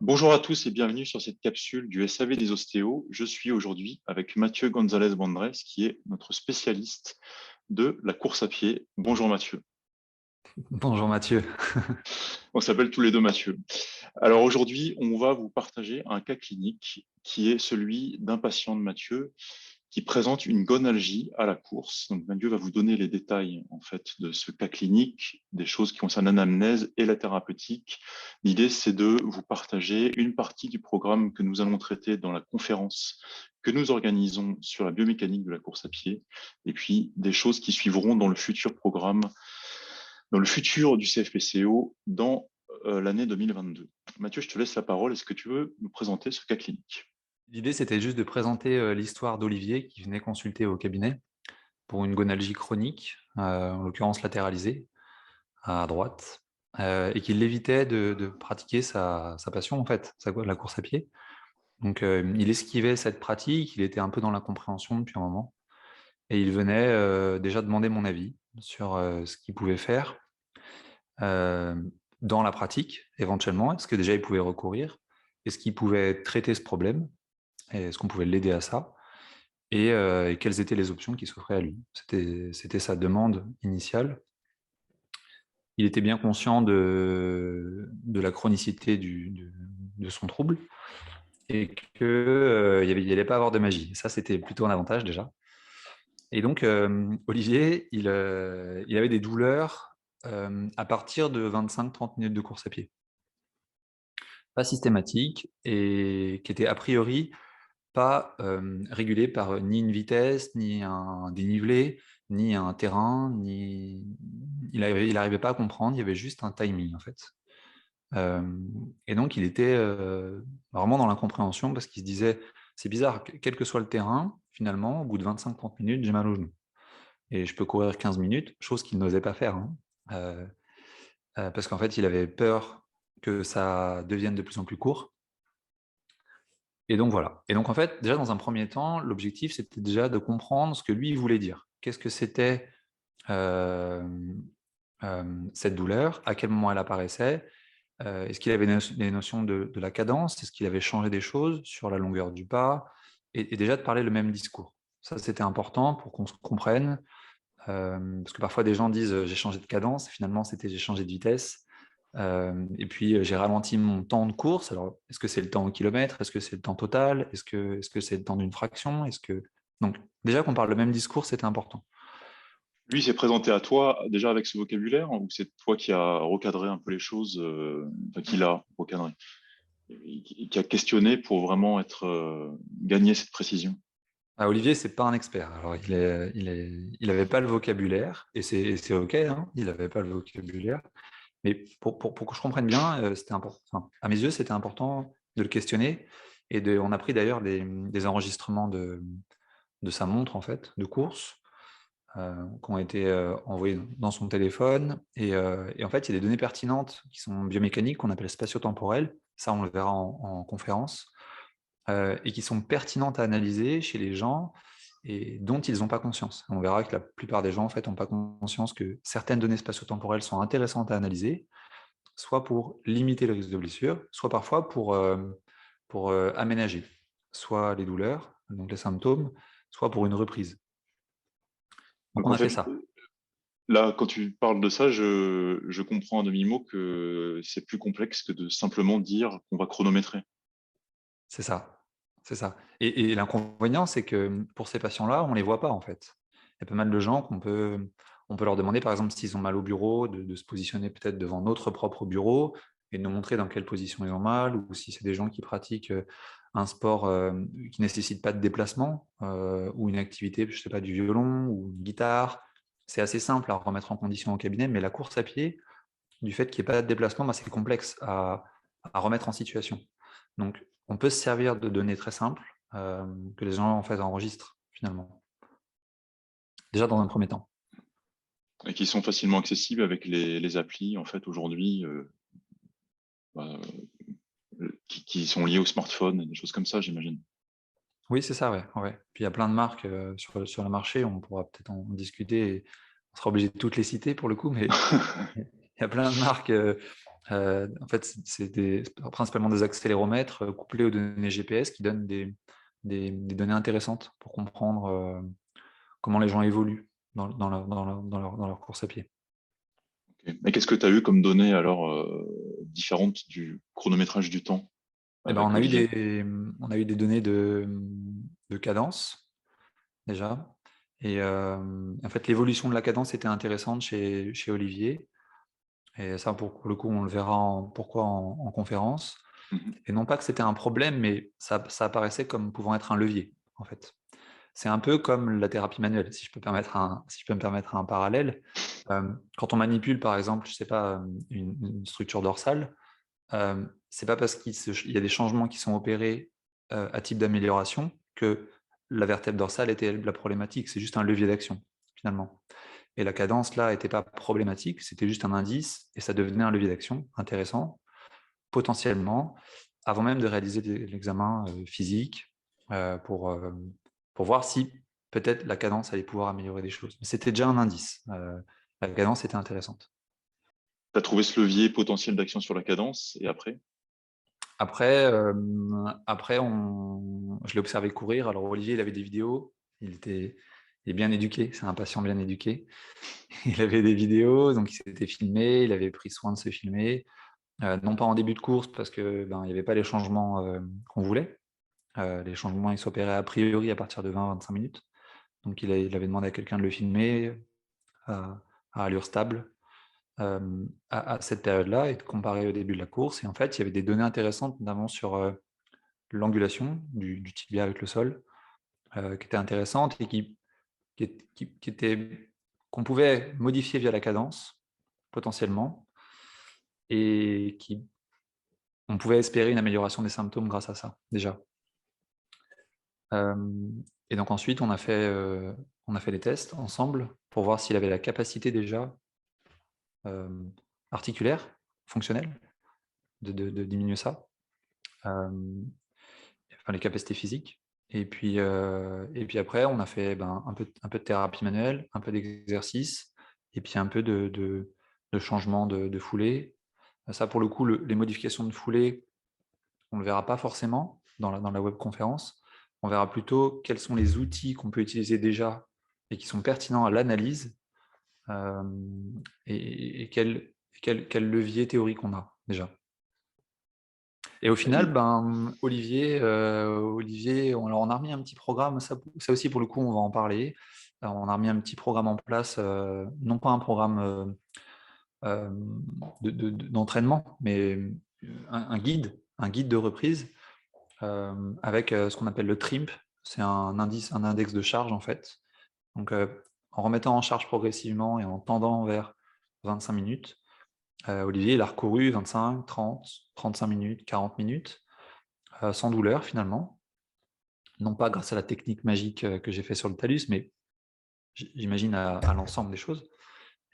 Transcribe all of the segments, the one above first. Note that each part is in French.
Bonjour à tous et bienvenue sur cette capsule du SAV des ostéos. Je suis aujourd'hui avec Mathieu Gonzalez Bondres, qui est notre spécialiste de la course à pied. Bonjour Mathieu. Bonjour Mathieu. On s'appelle tous les deux Mathieu. Alors aujourd'hui, on va vous partager un cas clinique qui est celui d'un patient de Mathieu qui présente une gonalgie à la course. Donc Mathieu va vous donner les détails en fait de ce cas clinique, des choses qui concernent l'anamnèse et la thérapeutique. L'idée, c'est de vous partager une partie du programme que nous allons traiter dans la conférence que nous organisons sur la biomécanique de la course à pied, et puis des choses qui suivront dans le futur programme, dans le futur du CFPCO, dans l'année 2022. Mathieu, je te laisse la parole. Est-ce que tu veux nous présenter ce cas clinique? L'idée, c'était juste de présenter l'histoire d'Olivier qui venait consulter au cabinet pour une gonalgie chronique, en l'occurrence latéralisée, à droite, et qu'il évitait de pratiquer sa passion, en fait, la course à pied. Donc, il esquivait cette pratique, il était un peu dans l'incompréhension depuis un moment, et il venait déjà demander mon avis sur ce qu'il pouvait faire euh, dans la pratique, éventuellement. Est-ce que déjà il pouvait recourir? Est-ce qu'il pouvait traiter ce problème? Et est-ce qu'on pouvait l'aider à ça? Et quelles étaient les options qui s'offraient à lui? C'était sa demande initiale. Il était bien conscient de la chronicité de son trouble et qu'il n'y allait pas avoir de magie. Ça, c'était plutôt un avantage déjà. Et donc, Olivier, il avait des douleurs à partir de 25-30 minutes de course à pied. Pas systématiques et qui étaient a priori pas régulé par ni une vitesse, ni un dénivelé, ni un terrain, ni il arrivait pas à comprendre, il y avait juste un timing en fait. Et donc il était vraiment dans l'incompréhension parce qu'il se disait c'est bizarre, quel que soit le terrain, finalement, au bout de 25-30 minutes, j'ai mal au genou. Et je peux courir 15 minutes, chose qu'il n'osait pas faire, hein. Parce qu'en fait, il avait peur que ça devienne de plus en plus court. Et donc voilà. Et donc en fait, déjà dans un premier temps, l'objectif c'était déjà de comprendre ce que lui voulait dire. Qu'est-ce que c'était euh, cette douleur? À quel moment elle apparaissait? Est-ce qu'il avait des notions de la cadence? Est-ce qu'il avait changé des choses sur la longueur du pas? Et déjà de parler le même discours. Ça c'était important pour qu'on se comprenne. Parce que parfois des gens disent j'ai changé de cadence, finalement c'était j'ai changé de vitesse. Et puis j'ai ralenti mon temps de course. Alors, est-ce que c'est le temps au kilomètre? Est-ce que c'est le temps total? Est-ce que c'est le temps d'une fraction? Donc, déjà qu'on parle le même discours, c'était important. Lui, il s'est présenté à toi déjà avec ce vocabulaire, ou c'est toi qui a recadré un peu les choses, enfin, qui l'a recadré, qui a questionné pour vraiment gagner cette précision? Ah, Olivier, c'est pas un expert. Alors, il avait pas le vocabulaire, et c'est OK, hein, il avait pas le vocabulaire. Mais pour que je comprenne bien, c'était important. Enfin, à mes yeux, c'était important de le questionner. On a pris d'ailleurs des enregistrements de sa montre, en fait, de course, qui ont été envoyés dans son téléphone. Et en fait, il y a des données pertinentes qui sont biomécaniques, qu'on appelle spatio-temporelles. Ça, on le verra en conférence. Et qui sont pertinentes à analyser chez les gens et dont ils n'ont pas conscience. On verra que la plupart des gens, en fait, n'ont pas conscience que certaines données spatio-temporelles sont intéressantes à analyser, soit pour limiter le risque de blessure, soit parfois pour aménager, soit les douleurs, donc les symptômes, soit pour une reprise. Donc Donc on en a fait fait, ça, là, quand tu parles de ça, je comprends à demi-mot que c'est plus complexe que de simplement dire qu'on va chronométrer. c'est ça, c'est ça. Et l'inconvénient, c'est que pour ces patients-là, on ne les voit pas en fait. Il y a pas mal de gens on peut leur demander, par exemple, s'ils ont mal au bureau, de se positionner peut-être devant notre propre bureau et de nous montrer dans quelle position ils ont mal, ou si c'est des gens qui pratiquent un sport qui ne nécessite pas de déplacement, ou une activité, je sais pas, du violon ou une guitare. C'est assez simple à remettre en condition au cabinet, mais la course à pied, du fait qu'il n'y ait pas de déplacement, bah, c'est complexe à remettre en situation. Donc, on peut se servir de données très simples que les gens en fait enregistrent finalement, déjà dans un premier temps. Et qui sont facilement accessibles avec les applis, en fait, aujourd'hui, bah, qui sont liées au smartphone, et des choses comme ça, j'imagine. Oui, c'est ça, ouais, ouais. Puis il y a plein de marques sur le marché, on pourra peut-être en discuter. On sera obligé de toutes les citer pour le coup, mais il y a plein de marques En fait, c'est principalement des accéléromètres couplés aux données GPS qui donnent des données intéressantes pour comprendre comment les gens évoluent dans leur course à pied. Ok. Et qu'est-ce que tu as eu comme données alors différentes du chronométrage du temps Eh ben, avec Olivier? on a eu des données de cadence déjà. Et en fait, l'évolution de la cadence était intéressante chez Olivier. Et ça, pour le coup, on le verra pourquoi en conférence. Mhm. Et non pas que c'était un problème, mais ça apparaissait comme pouvant être un levier, en fait. C'est un peu comme la thérapie manuelle, si je peux me permettre un parallèle. Quand on manipule, par exemple, je sais pas, une structure dorsale, c'est pas parce il y a des changements qui sont opérés à type d'amélioration que la vertèbre dorsale était la problématique. C'est juste un levier d'action, finalement. Et la cadence, là, n'était pas problématique, c'était juste un indice et ça devenait un levier d'action intéressant, potentiellement, avant même de réaliser l'examen physique pour voir si peut-être la cadence allait pouvoir améliorer des choses. Mais c'était déjà un indice. La cadence était intéressante. Tu as trouvé ce levier potentiel d'action sur la cadence et après? Après, je l'ai observé courir. Alors Olivier, il avait des vidéos. Il est bien éduqué. C'est un patient bien éduqué. Il avait des vidéos, donc il s'était filmé. Il avait pris soin de se filmer. Non pas en début de course parce que il n'y avait pas les changements qu'on voulait. Les changements, ils s'opéraient a priori à partir de 20-25 minutes. Donc il avait demandé à quelqu'un de le filmer à allure stable à cette période-là et de comparer au début de la course. Et en fait, il y avait des données intéressantes, notamment sur l'angulation du tibia avec le sol, qui étaient intéressantes et qui étaient qu'on pouvait modifier via la cadence, potentiellement, et on pouvait espérer une amélioration des symptômes grâce à ça, déjà. Et donc ensuite, on a fait des tests ensemble pour voir s'il avait la capacité déjà articulaire, fonctionnelle, de diminuer ça. Enfin, les capacités physiques. Et puis après, on a fait un peu de thérapie manuelle, un peu d'exercice, et puis un peu de changement de foulée. Ça, pour le coup, les modifications de foulée, on ne le verra pas forcément dans la webconférence. On verra plutôt quels sont les outils qu'on peut utiliser déjà et qui sont pertinents à l'analyse et quel levier théorique on a déjà. Et au final, Et Olivier, alors on a remis un petit programme, ça aussi pour le coup, on va en parler. On a remis un petit programme en place, non pas un programme d'entraînement, mais un guide de reprise avec ce qu'on appelle le TRIMP. C'est un index de charge en fait. Donc en remettant en charge progressivement et en tendant vers 25 minutes, Olivier il a recouru 25, 30, 35 minutes, 40 minutes, sans douleur finalement. Non pas grâce à la technique magique que j'ai fait sur le talus, mais j'imagine à l'ensemble des choses.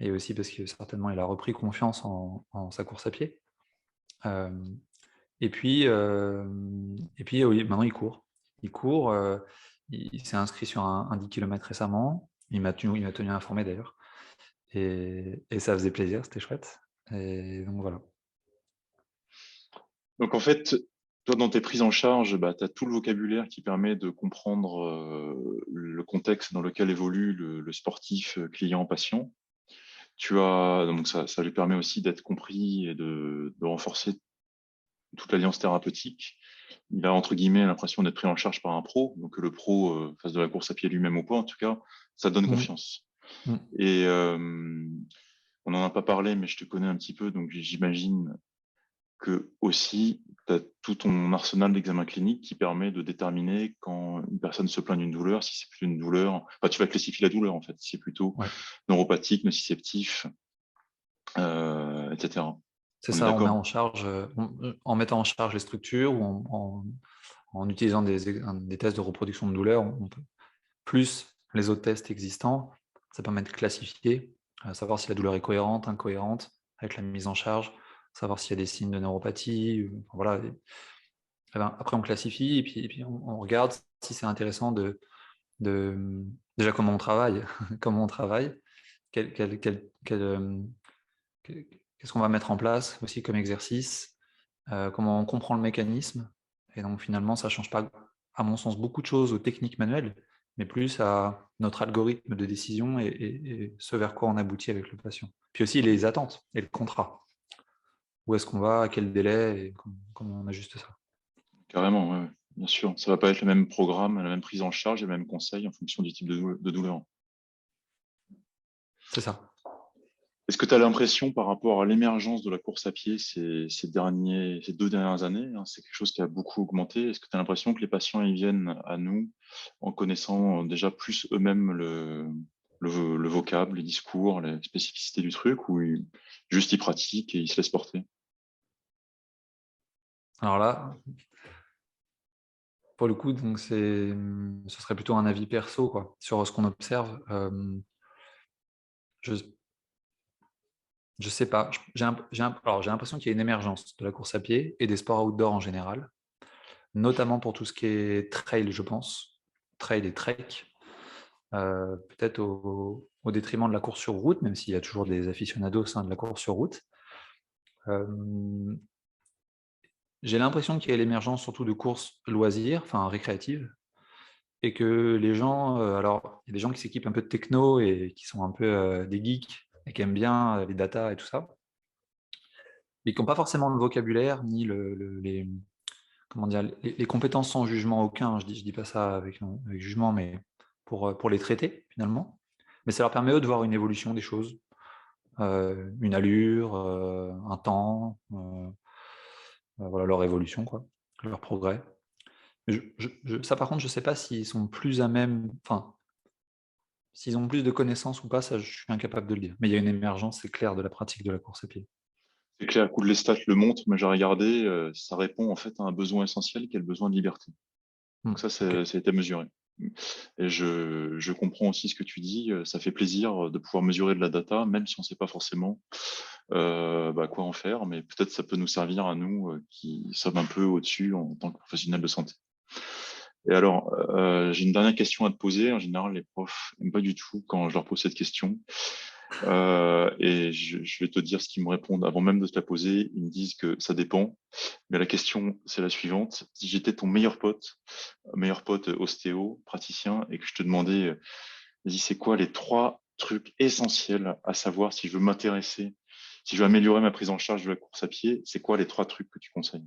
Et aussi parce que certainement il a repris confiance en sa course à pied. Euh, et puis oui, maintenant il court. Il court, il s'est inscrit sur un 10 km récemment. Il m'a tenu informé d'ailleurs. Et ça faisait plaisir, c'était chouette. Et donc voilà. donc en fait, toi dans tes prises en charge, tu as tout le vocabulaire qui permet de comprendre le contexte dans lequel évolue le sportif client-patient. Donc ça lui permet aussi d'être compris et de renforcer toute l'alliance thérapeutique. Il a entre guillemets l'impression d'être pris en charge par un pro, donc que le pro fasse de la course à pied lui-même ou pas, en tout cas, ça donne Mm, confiance. mm. Et on n'en a pas parlé, mais je te connais un petit peu, donc j'imagine que aussi tu as tout ton arsenal d'examens cliniques qui permet de déterminer quand une personne se plaint d'une douleur, si c'est plutôt une douleur, enfin tu vas classifier la douleur en fait, si c'est plutôt Ouais. neuropathique, nociceptif, etc. C'est On est ça, on met d'accord? en charge, en mettant en charge les structures ou en utilisant des tests de reproduction de douleur, on peut, plus les autres tests existants, ça permet de classifier, savoir si la douleur est cohérente, incohérente avec la mise en charge, savoir s'il y a des signes de neuropathie. Enfin, voilà. Et ben, après, on classifie et puis on regarde si c'est intéressant déjà comment on travaille, comment on travaille, quel, quel, quel, quel, qu'est-ce qu'on va mettre en place aussi comme exercice, comment on comprend le mécanisme. Et donc finalement, ça ne change pas, à mon sens, beaucoup de choses aux techniques manuelles, mais plus à notre algorithme de décision et ce vers quoi on aboutit avec le patient. Puis aussi les attentes et le contrat. Où est-ce qu'on va, à quel délai, et comment on ajuste ça. Carrément, ouais, ouais, bien sûr. Ça va pas être le même programme, la même prise en charge et le même conseil en fonction du type de douleur. C'est ça. Est-ce que tu as l'impression par rapport à l'émergence de la course à pied ces 2 dernières années, hein, c'est quelque chose qui a beaucoup augmenté. Est-ce que tu as l'impression que les patients ils viennent à nous en connaissant déjà plus eux-mêmes le vocable, les discours, les spécificités du truc, ou juste ils pratiquent et ils se laissent porter? Alors là, pour le coup, donc ce serait plutôt un avis perso, quoi, sur ce qu'on observe. Je sais pas. Alors, j'ai l'impression qu'il y a une émergence de la course à pied et des sports outdoor en général, notamment pour tout ce qui est trail, je pense, trail et trek, peut-être au détriment de la course sur route, même s'il y a toujours des aficionados de la course sur route. J'ai l'impression qu'il y a l'émergence surtout de courses loisirs, enfin récréatives, et que les gens, alors il y a des gens qui s'équipent un peu de techno et qui sont un peu des geeks et qui aiment bien les datas et tout ça, mais qui n'ont pas forcément le vocabulaire ni comment dire, les compétences sans jugement aucun. Je dis pas ça avec jugement, mais pour les traiter finalement. Mais ça leur permet eux de voir une évolution des choses, une allure, un temps, voilà leur évolution, quoi, leur progrès. Ça par contre, je sais pas s'ils sont plus à même, enfin, s'ils ont plus de connaissances ou pas, ça je suis incapable de le dire. Mais il y a une émergence, c'est clair, de la pratique de la course à pied. C'est clair, coup de les stats le montrent, mais j'ai regardé, ça répond en fait à un besoin essentiel qui est le besoin de liberté. Donc ça, OK. ça a été mesuré. Et je comprends aussi ce que tu dis. Ça fait plaisir de pouvoir mesurer de la data, même si on ne sait pas forcément quoi en faire, mais peut-être ça peut nous servir à nous qui sommes un peu au-dessus en tant que professionnels de santé. Et alors, j'ai une dernière question à te poser. En général, les profs n'aiment pas du tout quand je leur pose cette question. Et je vais te dire ce qu'ils me répondent avant même de te la poser. Ils me disent que ça dépend. Mais la question, c'est la suivante. Si j'étais ton meilleur pote ostéo, praticien, et que je te demandais, vas-y, c'est quoi les 3 trucs essentiels à savoir si je veux m'intéresser, si je veux améliorer ma prise en charge de la course à pied, c'est quoi les 3 trucs que tu conseilles?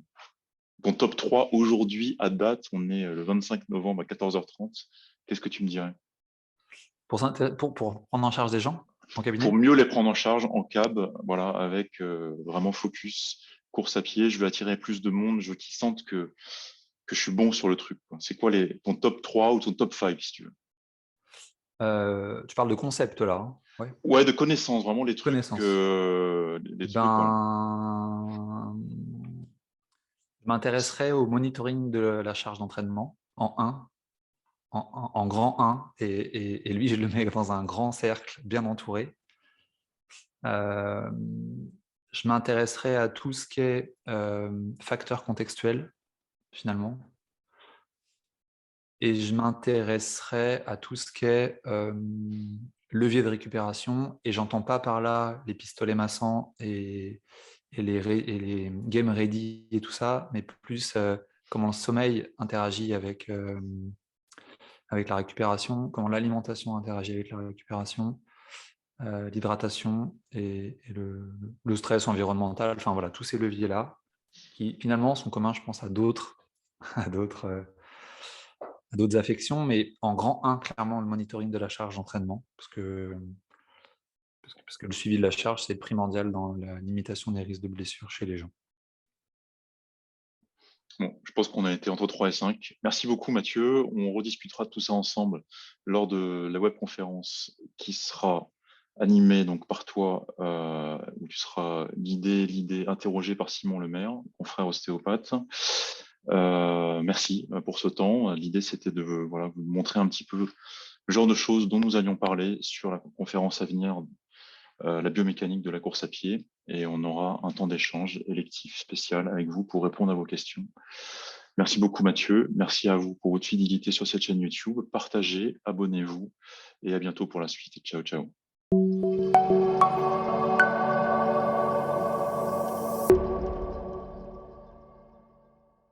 Ton top 3 aujourd'hui, à date, on est le 25 novembre à 14h30. Qu'est-ce que tu me dirais? Pour prendre en charge des gens en Pour cabinet? mieux les prendre en charge en cab, voilà, avec vraiment focus, course à pied, je veux attirer plus de monde, je veux qu'ils sentent que je suis bon sur le truc, quoi. C'est quoi ton top 3 ou ton top 5, si tu veux? Tu parles de concept là, hein? Ouais. Ouais, de connaissances, vraiment les trucs, Connaissance. les trucs, voilà. Ben, je m'intéresserai au monitoring de la charge d'entraînement en 1, en grand 1, et lui, je le mets dans un grand cercle bien entouré. Je m'intéresserai à tout ce qui est facteur contextuel, finalement, et je m'intéresserai à tout ce qui est levier de récupération, et j'entends pas par là les pistolets massants et les game ready et tout ça, mais plus comment le sommeil interagit avec la récupération, comment l'alimentation interagit avec la récupération, l'hydratation et le stress environnemental, enfin voilà, tous ces leviers-là, qui finalement sont communs, je pense, à d'autres à d'autres à d'autres affections, mais en grand 1, clairement, le monitoring de la charge d'entraînement, parce que le suivi de la charge, c'est primordial dans la limitation des risques de blessures chez les gens. Bon, je pense qu'on a été entre 3 et 5. Merci beaucoup, Mathieu. On rediscutera de tout ça ensemble lors de la webconférence qui sera animée donc par toi, où tu seras guidé, interrogé par Simon Lemaire, confrère ostéopathe. Merci pour ce temps. L'idée, c'était de voilà, vous montrer un petit peu le genre de choses dont nous allions parler sur la conférence à venir, la biomécanique de la course à pied. Et on aura un temps d'échange électif spécial avec vous pour répondre à vos questions. Merci beaucoup, Mathieu. Merci à vous pour votre fidélité sur cette chaîne YouTube. Partagez, abonnez-vous et à bientôt pour la suite. Ciao, ciao.